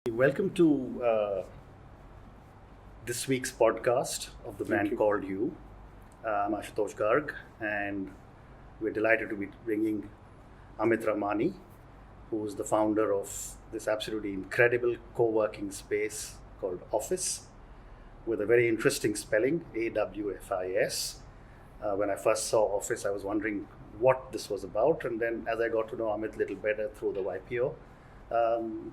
Welcome to this week's podcast of the Thank band you. called You. I'm Ashutosh Garg, and we're delighted to be bringing Amit Ramani, who's the founder of this absolutely incredible co-working space called Awfis, with a very interesting spelling, AWFIS. When I first saw Office, I was wondering what this was about, and then as I got to know Amit a little better through the YPO,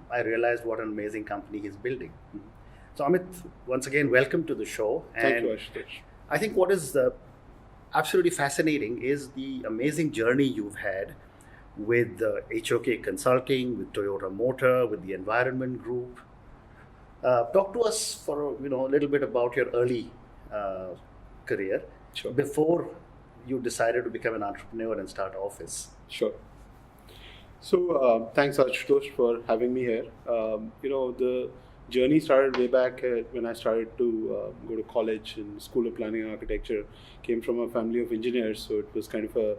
I realized what an amazing company he's building. So, Amit, once again, welcome to the show. Thank you, Ashutosh. I think what is absolutely fascinating is the amazing journey you've had with HOK Consulting, with Toyota Motor, with the Environment Group. Talk to us for a little bit about your early career Sure. before you decided to become an entrepreneur and start Office. Sure. So, thanks, Ashutosh, for having me here. The journey started way back when I started to go to college in School of Planning and Architecture. Came from a family of engineers, so it was kind of a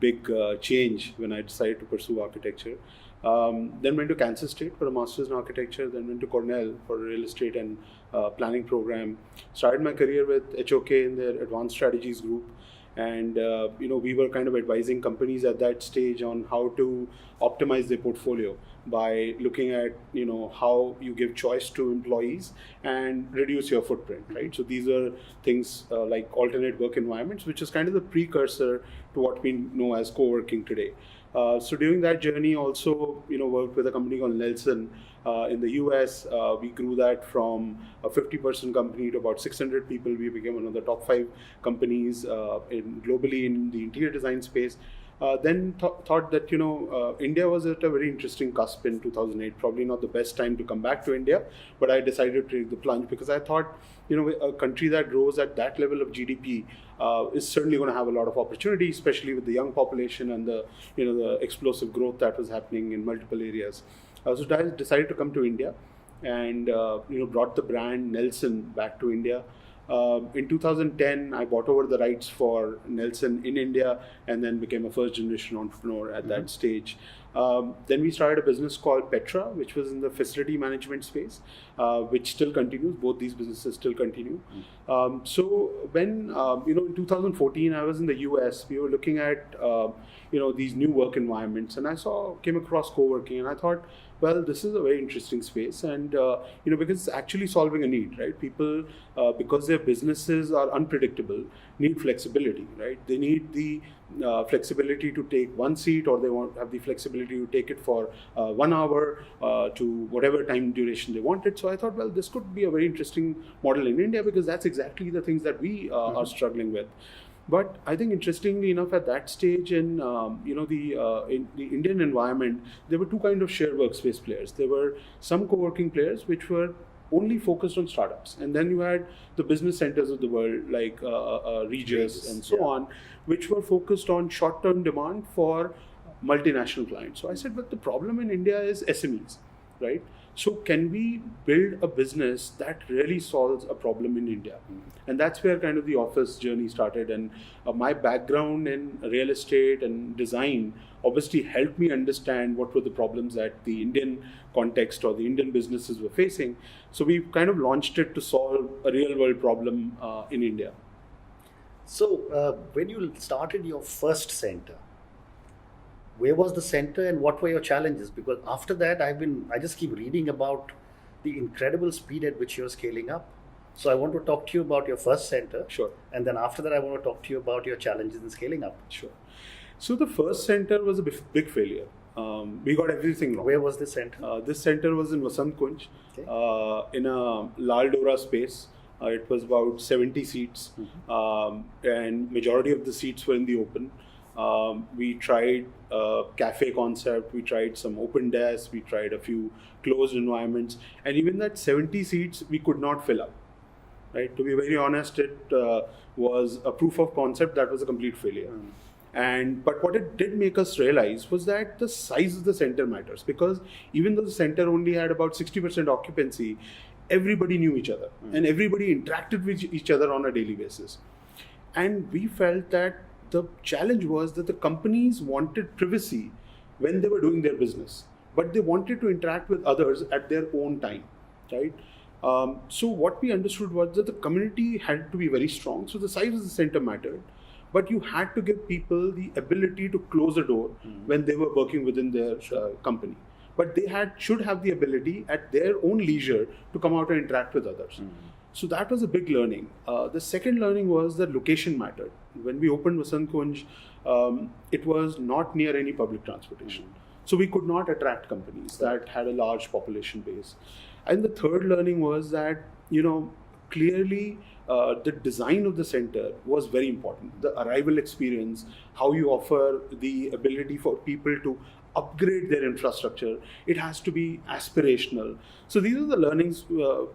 big change when I decided to pursue architecture. Then went to Kansas State for a master's in architecture. Then went to Cornell for a real estate and planning program. Started my career with HOK in their advanced strategies group. And we were kind of advising companies at that stage on how to optimize their portfolio by looking at how you give choice to employees and reduce your footprint, right? So these are things like alternate work environments, which is kind of the precursor to what we know as co-working today. So during that journey, also worked with a company called Nelson in the US. We grew that from a 50-person company to about 600 people. We became one of the top 5 companies globally in the interior design space. Then thought that India was at a very interesting cusp in 2008. Probably not the best time to come back to India, but I decided to take the plunge because I thought a country that grows at that level of GDP is certainly going to have a lot of opportunity, especially with the young population and the explosive growth that was happening in multiple areas. So I decided to come to India and brought the brand Nelson back to India. In 2010, I bought over the rights for Nelson in India and then became a first generation entrepreneur at that stage. Then we started a business called Petra, which was in the facility management space, which still continues. Both these businesses still continue. So when, in 2014, I was in the US, we were looking at, these new work environments, and I came across co-working, and I thought, well, this is a very interesting space, and because it's actually solving a need, right? People, because their businesses are unpredictable, need flexibility, right? They need the flexibility to take one seat, or they want to have the flexibility to take it for 1 hour to whatever time duration they wanted. So I thought, well, this could be a very interesting model in India because that's exactly the things that we are struggling with. But I think interestingly enough, at that stage in in the Indian environment, there were two kinds of shared workspace players. There were some co-working players which were only focused on startups, and then you had the business centers of the world like Regis and so on, which were focused on short-term demand for multinational clients. So I said, but the problem in India is SMEs, right? So can we build a business that really solves a problem in India? And that's where kind of the Office journey started. And my background in real estate and design obviously helped me understand what were the problems that the Indian context or the Indian businesses were facing. So we kind of launched it to solve a real world problem in India. So, when you started your first center, where was the center and what were your challenges? Because after that, I just keep reading about the incredible speed at which you're scaling up. So I want to talk to you about your first center. Sure. And then after that, I want to talk to you about your challenges in scaling up. Sure. So the first center was a big failure. We got everything wrong. Where was this center? This center was in Vasant Kunj, Okay. in a Lal Dora space. It was about 70 seats, and majority of the seats were in the open. We tried a cafe concept, we tried some open desks, we tried a few closed environments, and even that 70 seats we could not fill up. Right? To be very honest, it was a proof of concept that was a complete failure. But what it did make us realize was that the size of the center matters, because even though the center only had about 60% occupancy, everybody knew each other and everybody interacted with each other on a daily basis. And we felt that the challenge was that the companies wanted privacy when they were doing their business. but they wanted to interact with others at their own time, right? So what we understood was that the community had to be very strong. So the size of the center mattered, but you had to give people the ability to close the door when they were working within their company. But they should have the ability at their own leisure to come out and interact with others. So that was a big learning. The second learning was that location mattered. When we opened Vasant Kunj, it was not near any public transportation. So we could not attract companies that had a large population base. And the third learning was that, clearly the design of the center was very important. The arrival experience, how you offer the ability for people to upgrade their infrastructure, it has to be aspirational. So these are the learnings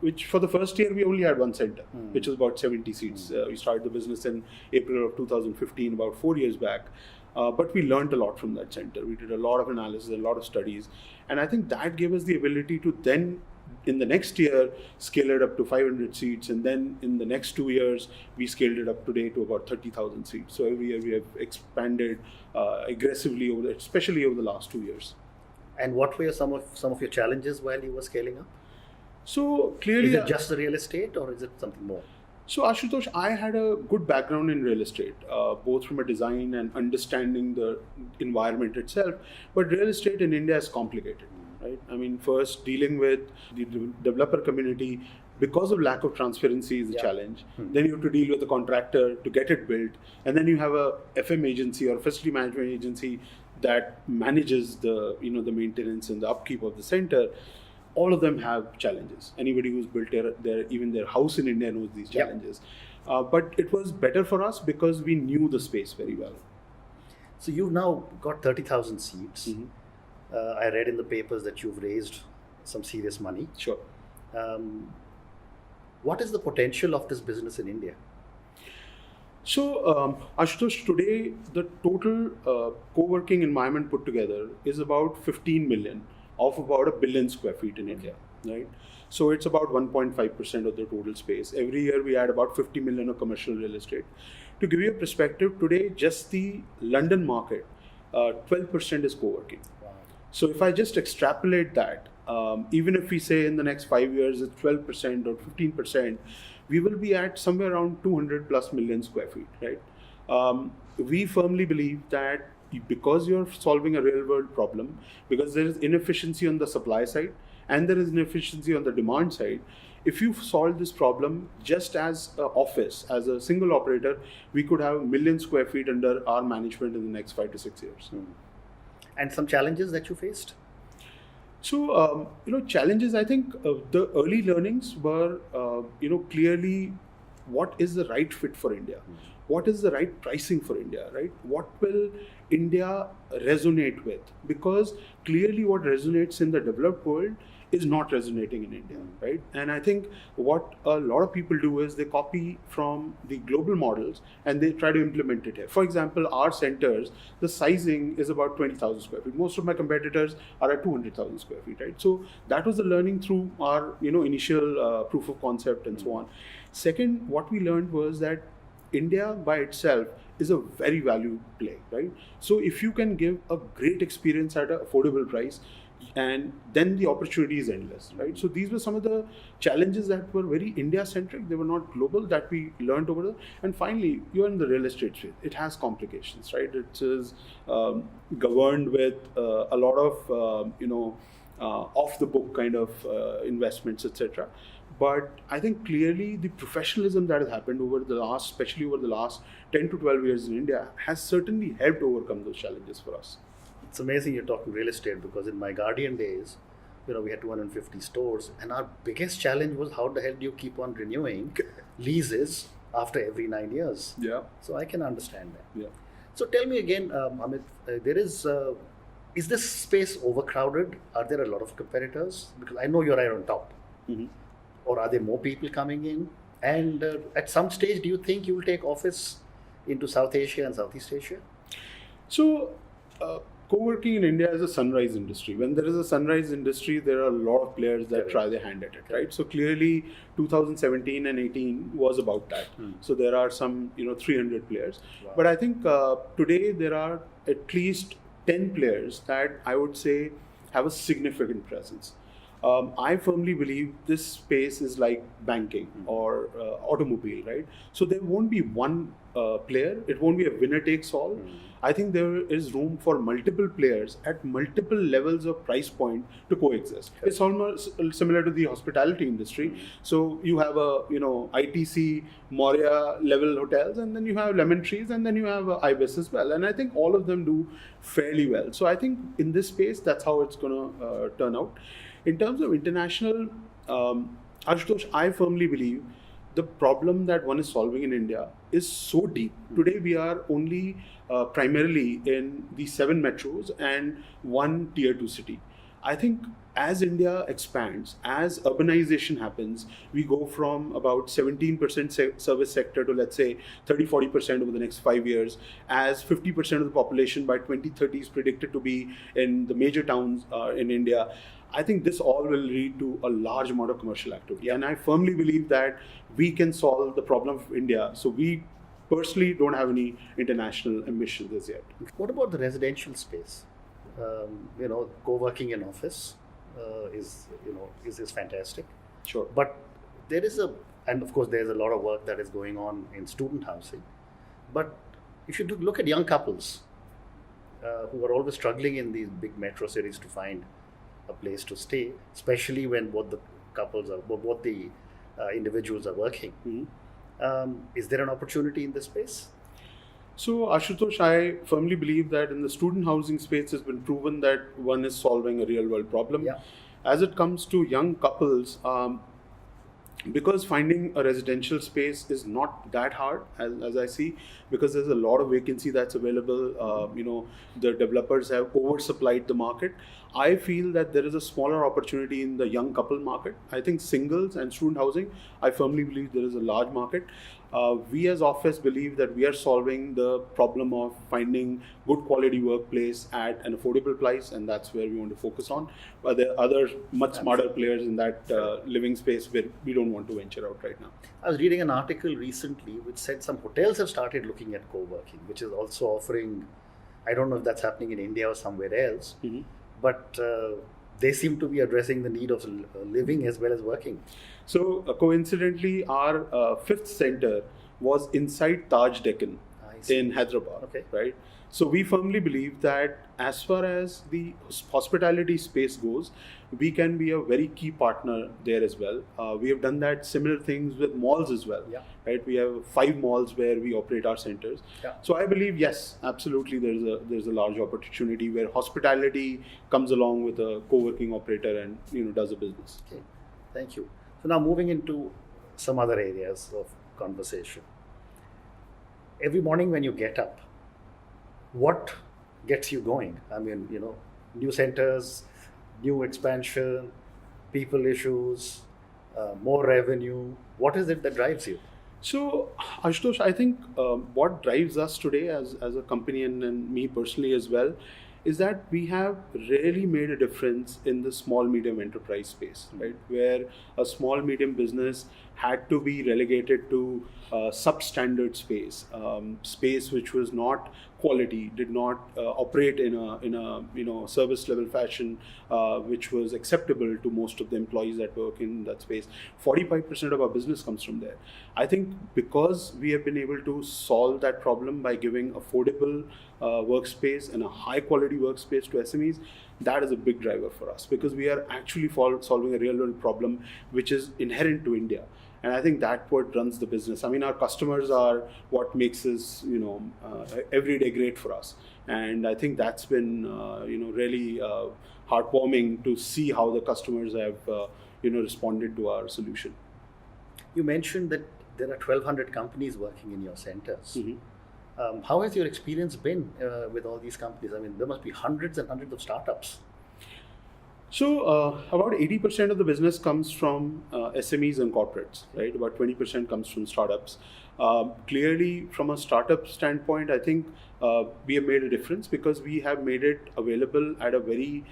which for the first year we only had one center, which is about 70 seats. We started the business in April of 2015, about 4 years back. But we learned a lot from that center. We did a lot of analysis, a lot of studies. And I think that gave us the ability to then, in the next year, scale it up to 500 seats. And then in the next 2 years, we scaled it up today to about 30,000 seats. So every year we have expanded aggressively, especially over the last 2 years. And what were some of your challenges while you were scaling up? So clearly, is it just the real estate or is it something more? So Ashutosh, I had a good background in real estate, both from a design and understanding the environment itself. But real estate in India is complicated, right? I mean, first dealing with the developer community because of lack of transparency is a challenge. Then you have to deal with the contractor to get it built, and then you have a FM agency or facility management agency that manages the the maintenance and the upkeep of the center. All of them have challenges. Anybody who's built even their house in India knows these challenges. But it was better for us because we knew the space very well. So you've now got 30,000 seats. I read in the papers that you've raised some serious money. Sure. What is the potential of this business in India? So, Ashutosh, today the total co-working environment put together is about 15 million. Of about 1 billion square feet in India, right? So it's about 1.5% of the total space. Every year we add about 50 million of commercial real estate. To give you a perspective, today just the London market, 12% is co-working. Wow. So if I just extrapolate that, even if we say in the next 5 years it's 12% or 15%, we will be at somewhere around 200 plus million square feet, right? We firmly believe that because you're solving a real world problem, because there is inefficiency on the supply side and there is inefficiency on the demand side, if you solve this problem just as an office, as a single operator, we could have 1 million square feet under our management in the next 5 to 6 years. And some challenges that you faced? So, challenges, I think the early learnings were, clearly what is the right fit for India? What is the right pricing for India, right? What will India resonate with? Because clearly what resonates in the developed world is not resonating in India, right? And I think what a lot of people do is they copy from the global models and they try to implement it here. For example, our centers, the sizing is about 20,000 square feet. Most of my competitors are at 200,000 square feet, right? So that was the learning through our, initial proof of concept and so on. Second, what we learned was that India by itself is a very value play, right? So if you can give a great experience at an affordable price, and then the opportunity is endless, right? So these were some of the challenges that were very India-centric. They were not global, that we learned over there. And finally, you're in the real estate space. It has complications, right? It is governed with a lot of, off-the-book kind of investments, etc. But I think clearly the professionalism that has happened especially over the last 10 to 12 years in India, has certainly helped overcome those challenges for us. It's amazing you're talking real estate, because in my Guardian days, we had 250 stores, and our biggest challenge was how the hell do you keep on renewing leases after every 9 years? Yeah. So I can understand that. Yeah. So tell me again, Amit, is this space overcrowded? Are there a lot of competitors? Because I know you're right on top. Or are there more people coming in? And at some stage, do you think you will take office into South Asia and Southeast Asia? So, co-working in India is a sunrise industry. When there is a sunrise industry, there are a lot of players that try their hand at it, right? So clearly, 2017 and 18 was about that. So there are some, 300 players. Wow. But I think today there are at least 10 players that I would say have a significant presence. I firmly believe this space is like banking or automobile, right? So there won't be one player. It won't be a winner takes all. I think there is room for multiple players at multiple levels of price point to coexist. It's almost similar to the hospitality industry. So you have a ITC, Moria level hotels, and then you have Lemon Trees, and then you have Ibis as well. And I think all of them do fairly well. So I think in this space, that's how it's going to turn out. In terms of international, Ashutosh, I firmly believe the problem that one is solving in India is so deep. Today we are only primarily in the 7 metros and 1 tier 2 city. I think as India expands, as urbanization happens, we go from about 17% service sector to, let's say, 30-40% over the next 5 years, as 50% of the population by 2030 is predicted to be in the major towns in India. I think this all will lead to a large amount of commercial activity. And I firmly believe that we can solve the problem of India. So we personally don't have any international ambitions as yet. What about the residential space? Co-working in office is fantastic. Sure. But and of course there's a lot of work that is going on in student housing. But if you look at young couples who are always struggling in these big metro cities to find a place to stay, especially when both the individuals are working. Is there an opportunity in this space? So Ashutosh, I firmly believe that in the student housing space, it's been proven that one is solving a real world problem. Yeah. As it comes to young couples, because finding a residential space is not that hard, as I see, because there's a lot of vacancy that's available. The developers have oversupplied the market. I feel that there is a smaller opportunity in the young couple market. I think singles and student housing, I firmly believe there is a large market. We as Awfis believe that we are solving the problem of finding good quality workplace at an affordable price, and that's where we want to focus on. But there are other much smarter players in that living space where we don't want to venture out right now. I was reading an article recently which said some hotels have started looking at co-working, which is also offering, I don't know if that's happening in India or somewhere else, but they seem to be addressing the need of living as well as working. So coincidentally, our 5th center was inside Taj Deccan in Hyderabad, right? So we firmly believe that as far as the hospitality space goes, we can be a very key partner there as well. We have done that similar things with malls as well, right? We have 5 malls where we operate our centers. So I believe, yes, absolutely, there's a large opportunity where hospitality comes along with a co-working operator and does a business. Okay, thank you. So now moving into some other areas of conversation. Every morning when you get up, what gets you going? I mean, new centers, new expansion, people issues, more revenue. What is it that drives you? So, Ashutosh, I think what drives us today as a company and me personally as well is that we have really made a difference in the small medium enterprise space, right? Where a small medium business had to be relegated to substandard space, space which was not quality, did not operate in a service level fashion, which was acceptable to most of the employees that work in that space. 45% of our business comes from there. I think because we have been able to solve that problem by giving affordable workspace and a high quality workspace to SMEs, that is a big driver for us, because we are actually solving a real world problem which is inherent to India. And I think that what runs the business. I mean, our customers are what makes us, every day great for us. And I think that's been, really heartwarming to see how the customers have, responded to our solution. You mentioned that there are 1,200 companies working in your centers. How has your experience been with all these companies? I mean, there must be hundreds and hundreds of startups. So about 80% of the business comes from SMEs and corporates, right? About 20% comes from startups. Clearly, from a startup standpoint, I think we have made a difference because we have made it available at a very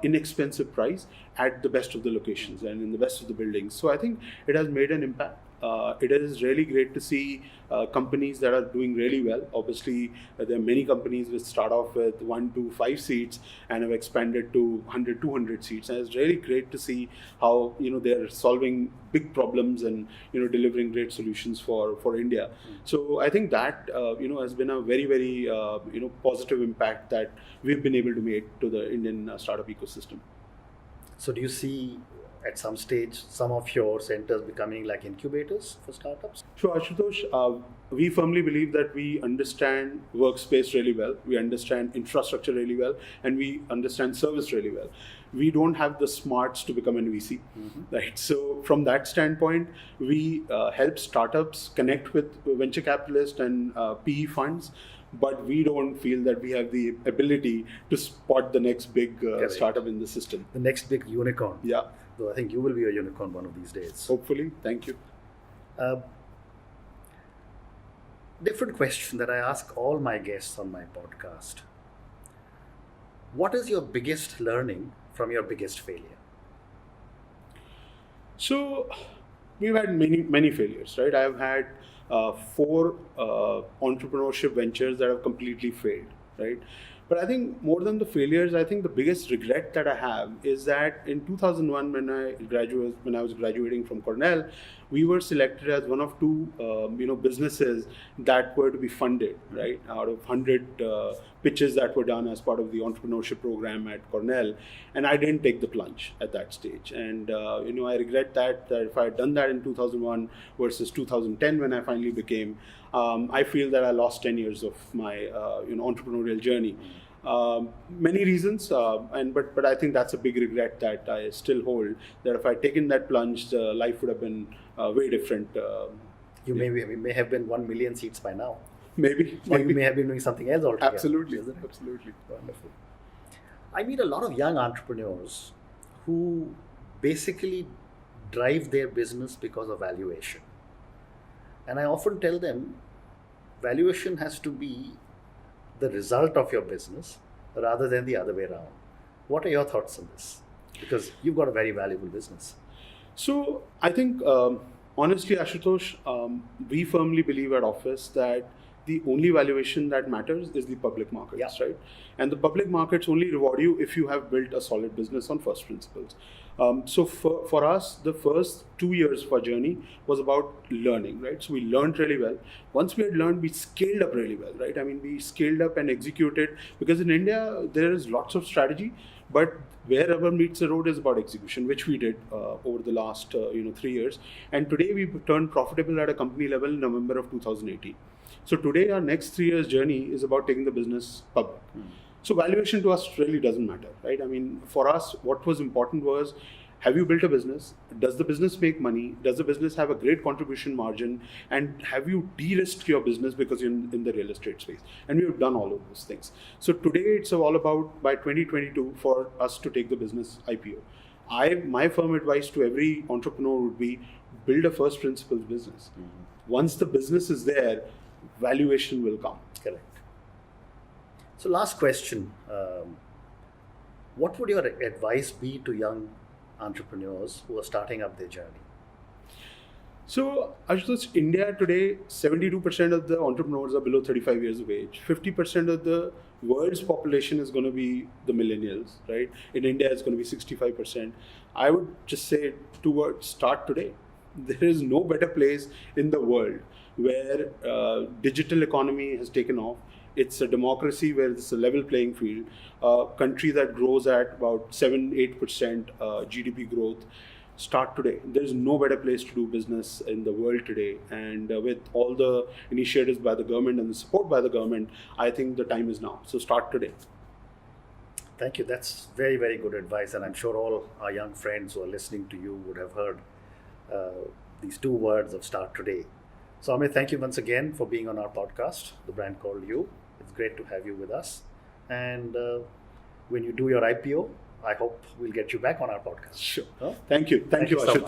inexpensive price at the best of the locations and in the best of the buildings. So I think it has made an impact. it is really great to see companies that are doing really well. Obviously, there are many companies which start off with 1 to 5 seats and have expanded to 100, 200 seats. And it's really great to see how they're solving big problems and delivering great solutions for India. So I think that has been a very, very positive impact that we've been able to make to the Indian startup ecosystem. So do you see at some stage some of your centers becoming like incubators for startups? Sure, Ashutosh. We firmly believe that we understand workspace really well, we understand infrastructure really well, and we understand service really well. We don't have the smarts to become an VC, right? So from that standpoint, we help startups connect with venture capitalists and PE funds, but we don't feel that we have the ability to spot the next big startup in the system. The next big unicorn. Yeah. Though I think you will be a unicorn one of these days. Hopefully. Thank you. Different question that I ask all my guests on my podcast. What is your biggest learning from your biggest failure? So we've had many failures, right? I've had 4 entrepreneurship ventures that have completely failed, right? But I think more than the failures, I think the biggest regret that I have is that in 2001, when I was graduating from Cornell, we were selected as one of 2 businesses that were to be funded, right? Out of 100 pitches that were done as part of the entrepreneurship program at Cornell, and I didn't take the plunge at that stage. And I regret that if I had done that in 2001 versus 2010 when I finally became, I feel that I lost 10 years of my entrepreneurial journey. Many reasons, but I think that's a big regret that I still hold, that if I had taken that plunge, life would have been way different. You may have been 1 million seats by now. Maybe. Or you may have been doing something else altogether. Absolutely. Wonderful. I meet a lot of young entrepreneurs who basically drive their business because of valuation. And I often tell them, valuation has to be the result of your business rather than the other way around. What are your thoughts on this? Because you've got a very valuable business. So I think, honestly, Ashutosh, we firmly believe at Awfis that the only valuation that matters is the public markets, right? And the public markets only reward you if you have built a solid business on first principles. So for us, the first 2 years of our journey was about learning, right? So we learned really well. Once we had learned, we scaled up really well, right? I mean, we scaled up and executed, because in India, there is lots of strategy, but where rubber meets the road is about execution, which we did over the last 3 years. And today we turned profitable at a company level in November of 2018. So today our next 3 years journey is about taking the business public. So valuation to us really doesn't matter, right? I mean, for us, what was important was, have you built a business? Does the business make money? Does the business have a great contribution margin? And have you de-risked your business because you're in the real estate space? And we have done all of those things. So today it's all about, by 2022, for us to take the business IPO. My firm advice to every entrepreneur would be, build a first principles business. Once the business is there, valuation will come. Correct. So last question, what would your advice be to young entrepreneurs who are starting up their journey? So, Ashutosh, India today, 72% of the entrepreneurs are below 35 years of age. 50% of the world's population is going to be the millennials, right? In India, it's going to be 65%. I would just say 2 words: start today. There is no better place in the world where digital economy has taken off. It's a democracy where it's a level playing field. A country that grows at about 7-8% GDP growth. Start today. There's no better place to do business in the world today. And with all the initiatives by the government and the support by the government, I think the time is now. So start today. Thank you. That's very, very good advice. And I'm sure all our young friends who are listening to you would have heard these 2 words of start today. So Amit, thank you once again for being on our podcast, The Brand Called You. It's great to have you with us. And when you do your IPO, I hope we'll get you back on our podcast. Sure. Thank you. Thank you, Ashutosh.